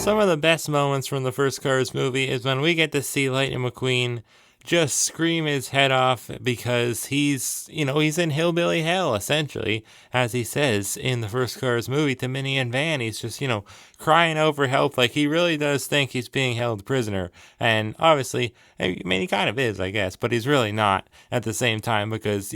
Some of the best moments from the first Cars movie is when we get to see Lightning McQueen just scream his head off because he's in hillbilly hell, essentially, as he says in the first Cars movie to Minnie and Van. He's just, crying over help like he really does think he's being held prisoner. And obviously, I mean, he kind of is, I guess, but he's really not at the same time because,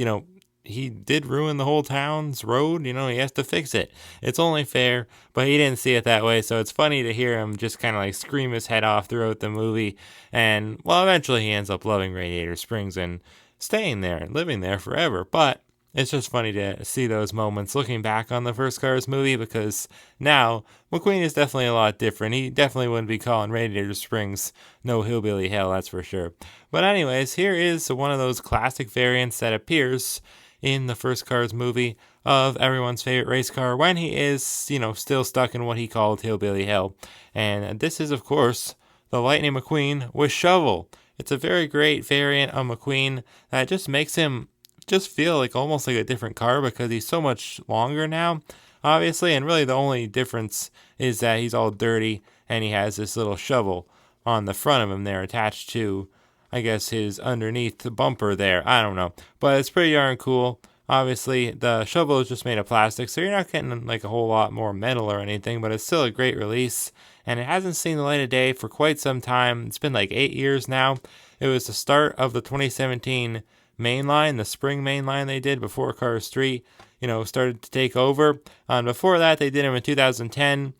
he did ruin the whole town's road. He has to fix it. It's only fair, but he didn't see it that way. So it's funny to hear him just kind of like scream his head off throughout the movie. And, well, eventually he ends up loving Radiator Springs and staying there and living there forever. But it's just funny to see those moments looking back on the first Cars movie because now McQueen is definitely a lot different. He definitely wouldn't be calling Radiator Springs no hillbilly hell, that's for sure. But anyways, here is one of those classic variants that appears in the first Cars movie of everyone's favorite race car when he is, still stuck in what he called hillbilly hell. And this is, of course, the Lightning McQueen with shovel. It's a very great variant of McQueen that just makes him just feel like almost like a different car because he's so much longer now, obviously. And really the only difference is that he's all dirty and he has this little shovel on the front of him there attached to, I guess, his underneath the bumper there. I don't know. But it's pretty darn cool. Obviously, the shovel is just made of plastic, so you're not getting like a whole lot more metal or anything, but it's still a great release. And it hasn't seen the light of day for quite some time. It's been like 8 years now. It was the start of the 2017 main line, the spring main line they did before Cars 3, started to take over. Before that, they did them in 2010.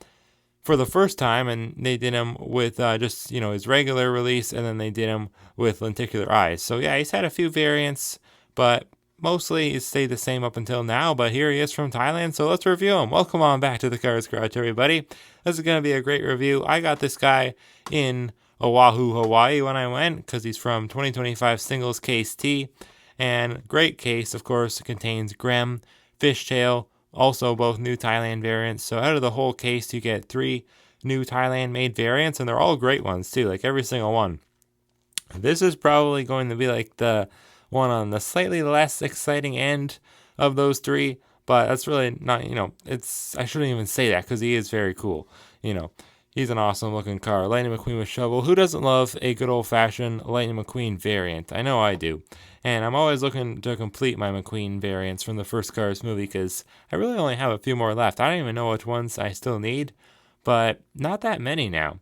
For the first time, and they did him with just, his regular release, and then they did him with lenticular eyes. So, yeah, he's had a few variants, but mostly he's stayed the same up until now. But here he is from Thailand, so let's review him. Welcome on back to the Cars Garage, everybody. This is going to be a great review. I got this guy in Oahu, Hawaii when I went, because he's from 2025 Singles Case T. And great case, of course, contains Grem, Fishtail, also both new Thailand variants. So out of the whole case, you get 3 new Thailand-made variants, and they're all great ones, too, like every single one. This is probably going to be like the one on the slightly less exciting end of those 3, but that's really not, I shouldn't even say that because he is very cool. He's an awesome-looking car. Lightning McQueen with shovel. Who doesn't love a good old-fashioned Lightning McQueen variant? I know I do. And I'm always looking to complete my McQueen variants from the first Cars movie because I really only have a few more left. I don't even know which ones I still need, but not that many now.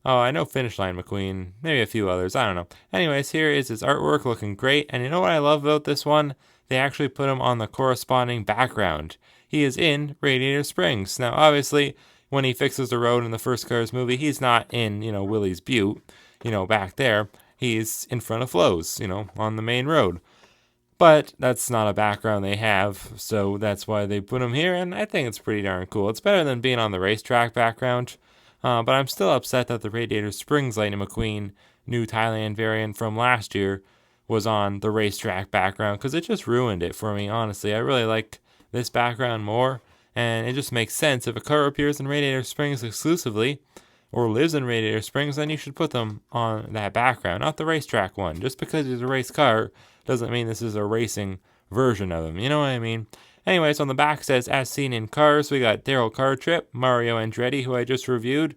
Oh, I know Finish Line McQueen, maybe a few others, I don't know. Anyways, here is his artwork looking great, and you know what I love about this one? They actually put him on the corresponding background. He is in Radiator Springs. Now, obviously, when he fixes the road in the first Cars movie, he's not in, Willie's Butte, back there. He's in front of Flo's, on the main road. But that's not a background they have, so that's why they put him here, and I think it's pretty darn cool. It's better than being on the racetrack background, but I'm still upset that the Radiator Springs Lightning McQueen new Thailand variant from last year was on the racetrack background, because it just ruined it for me, honestly. I really like this background more, and it just makes sense. If a car appears in Radiator Springs exclusively, or lives in Radiator Springs, then you should put them on that background, not the racetrack one. Just because it's a race car doesn't mean this is a racing version of them. You know what I mean? Anyways, on the back says, as seen in Cars, we got Daryl Cartrip, Mario Andretti, who I just reviewed.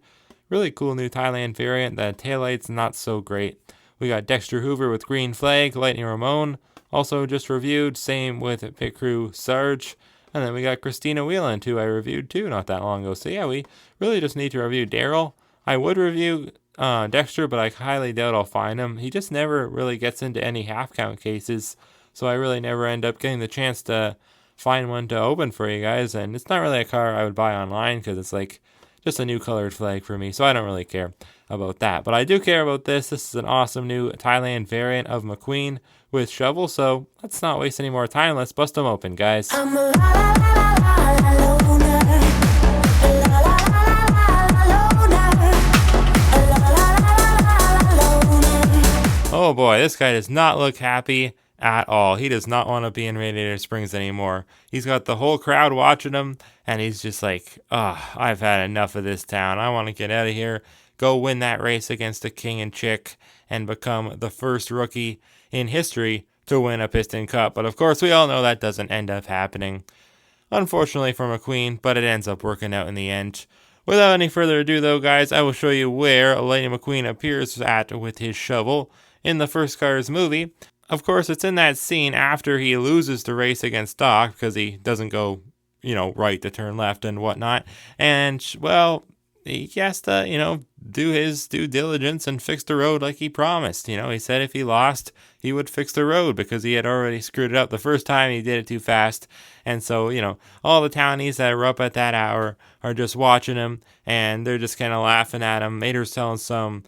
Really cool new Thailand variant. The taillight's not so great. We got Dexter Hoover with Green Flag, Lightning Ramon, also just reviewed. Same with Pit Crew Sarge. And then we got Christina Wheeland, who I reviewed too not that long ago. So yeah, we really just need to review Daryl. I would review Dexter, but I highly doubt I'll find him. He just never really gets into any half-count cases, so I really never end up getting the chance to find one to open for you guys. And it's not really a car I would buy online because it's like just a new colored flag for me, so I don't really care about that. But I do care about this. This is an awesome new Thailand variant of McQueen with shovel, so let's not waste any more time. Let's bust them open, guys. Oh boy, this guy does not look happy at all. He does not want to be in Radiator Springs anymore. He's got the whole crowd watching him, and he's just like, I've had enough of this town. I want to get out of here, go win that race against the King and Chick, and become the first rookie in history to win a Piston Cup. But of course, we all know that doesn't end up happening. Unfortunately for McQueen, but it ends up working out in the end. Without any further ado, though, guys, I will show you where Lightning McQueen appears at with his shovel in the first Cars movie. Of course, it's in that scene after he loses the race against Doc because he doesn't go, right to turn left and whatnot. And, well, he has to, do his due diligence and fix the road like he promised. He said if he lost, he would fix the road because he had already screwed it up the first time. He did it too fast. And so, all the townies that were up at that hour are just watching him and they're just kind of laughing at him. Mater's telling some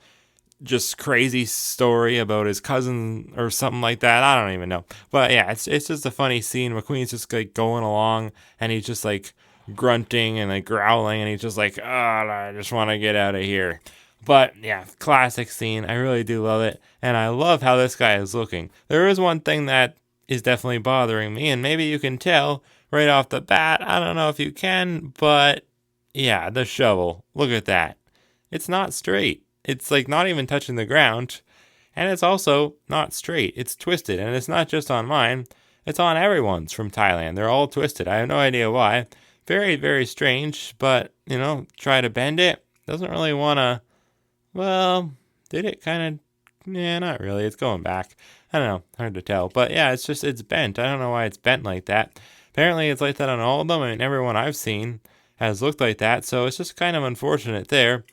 just crazy story about his cousin or something like that. I don't even know. But yeah, it's just a funny scene. McQueen's just like going along and he's just like grunting and like growling and he's just like, oh, I just want to get out of here. But yeah, classic scene. I really do love it. And I love how this guy is looking. There is one thing that is definitely bothering me, and maybe you can tell right off the bat. I don't know if you can, but yeah, the shovel. Look at that. It's not straight. It's like not even touching the ground. And it's also not straight. It's twisted. And it's not just on mine. It's on everyone's from Thailand. They're all twisted. I have no idea why. Very, very strange. But, try to bend it. Doesn't really want to. Well, did it kind of. Yeah, not really. It's going back. I don't know. Hard to tell. But yeah, it's bent. I don't know why it's bent like that. Apparently it's like that on all of them. I mean, everyone I've seen has looked like that. So it's just kind of unfortunate there.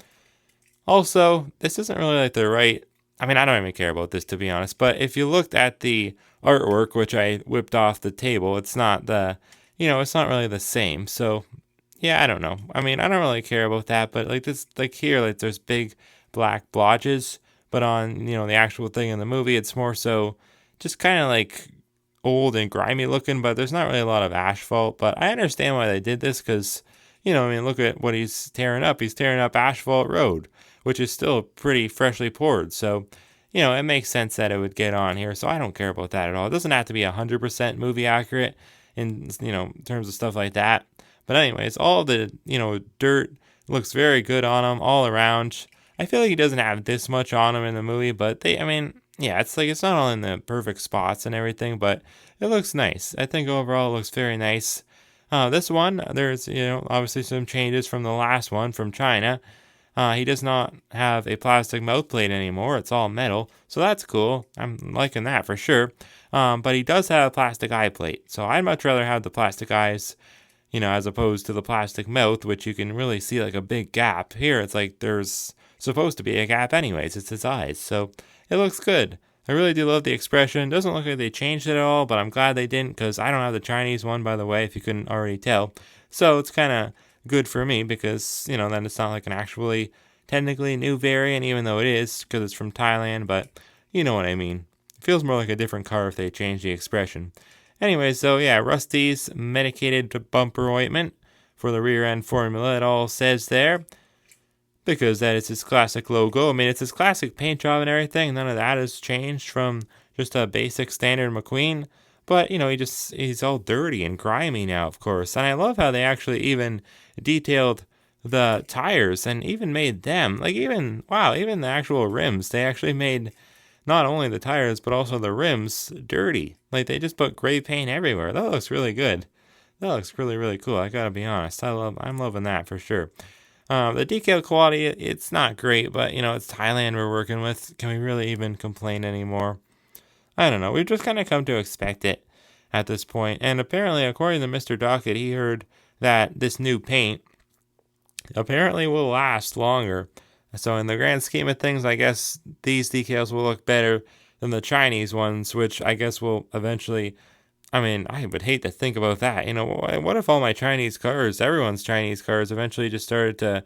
Also, this isn't really like the right. I mean, I don't even care about this, to be honest. But if you looked at the artwork, which I whipped off the table, it's not it's not really the same. So, yeah, I don't know. I mean, I don't really care about that. But like this, like here, like there's big black blotches. But on, the actual thing in the movie, it's more so just kind of like old and grimy looking. But there's not really a lot of asphalt. But I understand why they did this because, look at what he's tearing up. He's tearing up asphalt road, which is still pretty freshly poured. So, it makes sense that it would get on here. So I don't care about that at all. It doesn't have to be 100% movie accurate in, terms of stuff like that. But anyways, all the, dirt looks very good on him all around. I feel like he doesn't have this much on him in the movie, but it's like it's not all in the perfect spots and everything, but it looks nice. I think overall it looks very nice. This one, there's, obviously some changes from the last one from China. He does not have a plastic mouth plate anymore. It's all metal. So that's cool. I'm liking that for sure. But he does have a plastic eye plate. So I'd much rather have the plastic eyes, as opposed to the plastic mouth, which you can really see like a big gap. Here, it's like there's supposed to be a gap anyways. It's his eyes. So it looks good. I really do love the expression. Doesn't look like they changed it at all, but I'm glad they didn't because I don't have the Chinese one, by the way, if you couldn't already tell. So it's kind of good for me because, then it's not like an actually technically new variant, even though it is because it's from Thailand, but you know what I mean. It feels more like a different car if they change the expression. Anyway, so yeah, Rusty's medicated bumper ointment for the rear end formula, it all says there. Because that is his classic logo. I mean, it's his classic paint job and everything. None of that has changed from just a basic standard McQueen. But, he's all dirty and grimy now, of course. And I love how they actually even detailed the tires and even made them. Even the actual rims. They actually made not only the tires, but also the rims dirty. Like, they just put gray paint everywhere. That looks really good. That looks really, really cool. I gotta be honest. I'm loving that for sure. The decal quality, it's not great, but, it's Thailand we're working with. Can we really even complain anymore? I don't know. We've just kind of come to expect it at this point. And apparently, according to Mr. Dockett, he heard that this new paint apparently will last longer. So in the grand scheme of things, I guess these decals will look better than the Chinese ones, which I guess will eventually... I mean, I would hate to think about that. What if all my Chinese cars, everyone's Chinese cars, eventually just started to,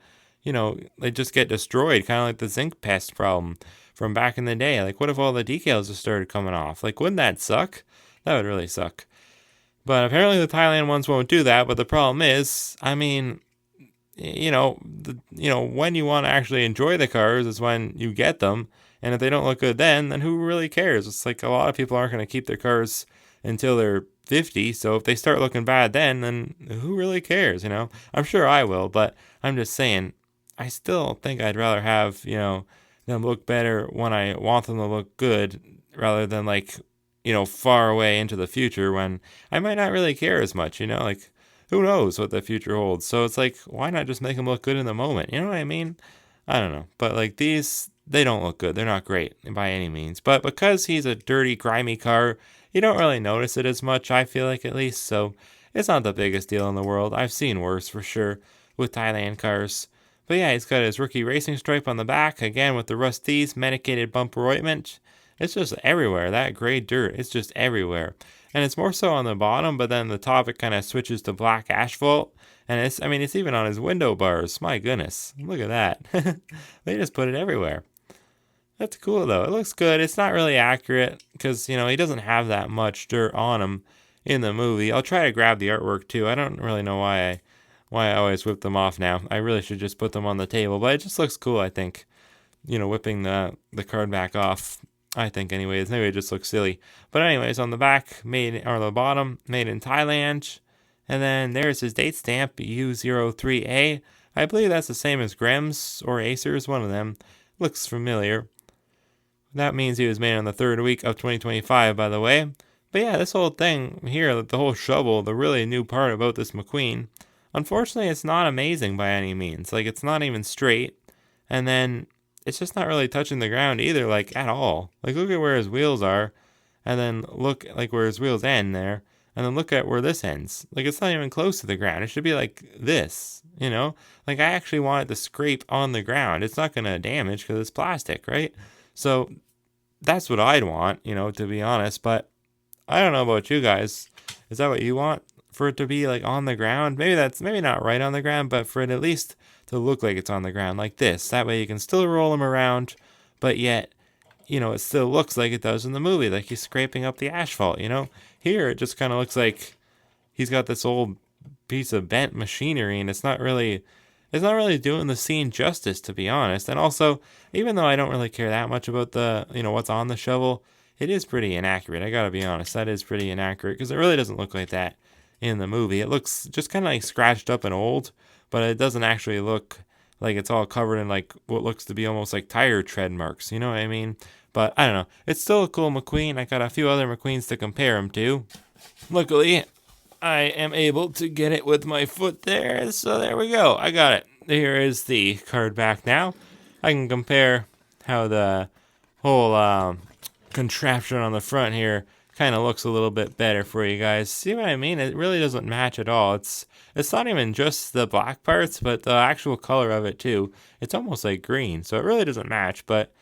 they just get destroyed, kind of like the zinc pest problem from back in the day. Like, what if all the decals just started coming off? Like, wouldn't that suck? That would really suck. But apparently the Thailand ones won't do that. But the problem is, I mean, when you want to actually enjoy the cars is when you get them. And if they don't look good then who really cares? It's like a lot of people aren't going to keep their cars until they're 50. So if they start looking bad then who really cares, I'm sure I will, but I'm just saying, I still think I'd rather have, them look better when I want them to look good rather than far away into the future when I might not really care as much, like who knows what the future holds? So it's like, why not just make them look good in the moment? You know what I mean? I don't know. But like these, they don't look good. They're not great by any means. But because he's a dirty, grimy car, you don't really notice it as much, I feel like at least. So it's not the biggest deal in the world. I've seen worse for sure with Thailand cars. But yeah, he's got his rookie racing stripe on the back, again with the Rust-eze medicated bumper ointment. It's just everywhere. That gray dirt, it's just everywhere. And it's more so on the bottom, but then the top it kind of switches to black asphalt. And it's even on his window bars. My goodness, look at that. They just put it everywhere. That's cool though. It looks good. It's not really accurate because, he doesn't have that much dirt on him in the movie. I'll try to grab the artwork too. I don't really know why I always whip them off now. I really should just put them on the table, but it just looks cool, I think. Whipping the card back off. I think anyways. Maybe it just looks silly. But anyways, on the back, the bottom, made in Thailand. And then there's his date stamp, U03A. I believe that's the same as Grimm's or Acer's, one of them. Looks familiar. That means he was made on the 3rd week of 2025, by the way. But yeah, this whole thing here, the whole shovel, the really new part about this McQueen, unfortunately, it's not amazing by any means. Like, it's not even straight. And then it's just not really touching the ground either, like, at all. Like, look at where his wheels are. And then look, like, where his wheels end there. And then look at where this ends. Like, it's not even close to the ground. It should be like this, Like, I actually want it to scrape on the ground. It's not going to damage because it's plastic, right? So that's what I'd want, to be honest. But I don't know about you guys. Is that what you want? For it to be like on the ground? Maybe not right on the ground, but for it at least to look like it's on the ground like this. That way you can still roll him around, but yet, it still looks like it does in the movie, like he's scraping up the asphalt, Here it just kind of looks like he's got this old piece of bent machinery, and it's not really doing the scene justice, to be honest. And also, even though I don't really care that much about the, what's on the shovel, it is pretty inaccurate. I gotta be honest, that is pretty inaccurate because it really doesn't look like that in the movie. It looks just kind of like scratched up and old, but it doesn't actually look like it's all covered in like what looks to be almost like tire tread marks. You know what I mean? But I don't know. It's still a cool McQueen. I got a few other McQueens to compare him to. Luckily, I am able to get it with my foot there, so there we go. I got it. Here is the card back now. I can compare how the whole contraption on the front here kind of looks a little bit better for you guys. See what I mean? It really doesn't match at all. It's not even just the black parts, but the actual color of it too. It's almost like green, so it really doesn't match, but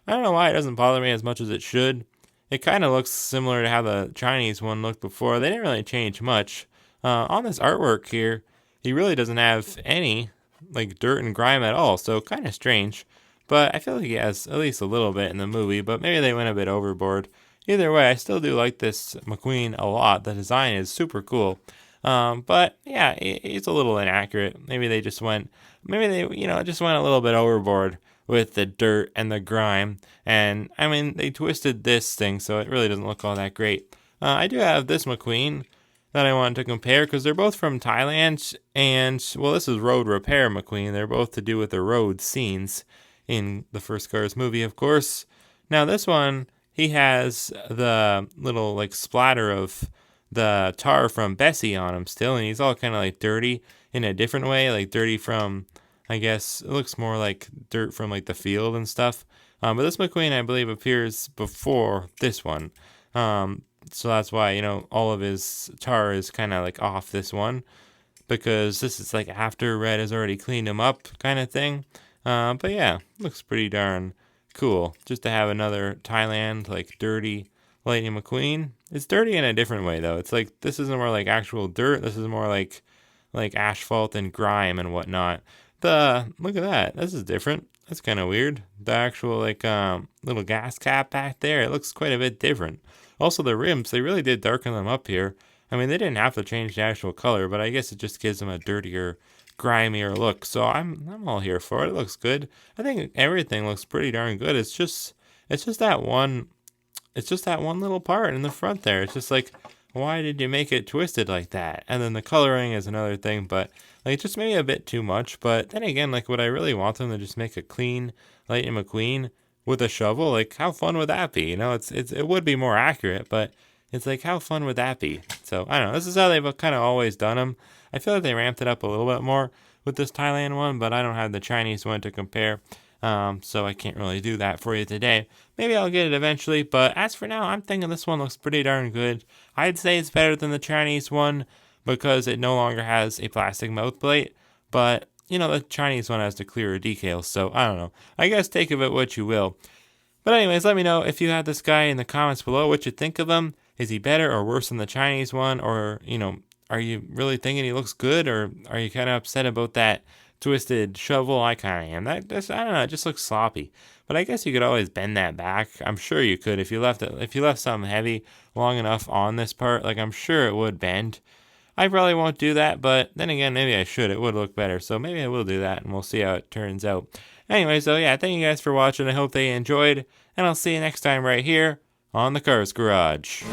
I don't know why it doesn't bother me as much as it should. It kind of looks similar to how the Chinese one looked before. They didn't really change much. On this artwork here, he really doesn't have any like dirt and grime at all, so kind of strange. But I feel like he has at least a little bit in the movie, but maybe they went a bit overboard. Either way, I still do like this McQueen a lot. The design is super cool. But yeah, it's a little inaccurate. Maybe they just went a little bit overboard with the dirt and the grime. And I mean, they twisted this thing, so it really doesn't look all that great. I do have this McQueen that I wanted to compare because they're both from Thailand. And well, this is Road Repair McQueen. They're both to do with the road scenes in the first Cars movie, of course. Now this one, he has the little like splatter of the tar from Bessie on him still, and he's all kind of like dirty in a different way, like dirty from, I guess it looks more like dirt from like the field and stuff. But this McQueen, I believe, appears before this one. So that's why, all of his tar is kind of like off this one, because this is like after Red has already cleaned him up kind of thing. But yeah, looks pretty darn cool just to have another Thailand like dirty Lightning McQueen. It's dirty in a different way though. It's like this isn't more like actual dirt. This is more like asphalt and grime and whatnot. Look at that. This is different. That's kind of weird. The actual like little gas cap back there, it looks quite a bit different. Also the rims, they really did darken them up here. I mean, they didn't have to change the actual color, but I guess it just gives them a dirtier, grimier look. So I'm all here for it. It looks good. I think everything looks pretty darn good. It's just that one little part in the front there. It's just like, why did you make it twisted like that? And then the coloring is another thing, but like just maybe a bit too much. But then again, like would I really want them to just make a clean Lightning McQueen with a shovel? Like how fun would that be? It would be more accurate, but It's like, how fun would that be? So, I don't know. This is how they've kind of always done them. I feel like they ramped it up a little bit more with this Thailand one, but I don't have the Chinese one to compare. So I can't really do that for you today. Maybe I'll get it eventually, but as for now, I'm thinking this one looks pretty darn good. I'd say it's better than the Chinese one because it no longer has a plastic mouth plate, but the Chinese one has the clearer decals, so I don't know. I guess take of it what you will. But anyways, let me know if you have this guy in the comments below what you think of him. Is he better or worse than the Chinese one? Or, are you really thinking he looks good? Or are you kind of upset about that twisted shovel? I kind of am. I don't know, it just looks sloppy. But I guess you could always bend that back. I'm sure you could if you left something heavy long enough on this part. Like, I'm sure it would bend. I probably won't do that, but then again, maybe I should. It would look better. So maybe I will do that, and we'll see how it turns out. Anyway, so yeah, thank you guys for watching. I hope they enjoyed, and I'll see you next time right here on the Cars Garage.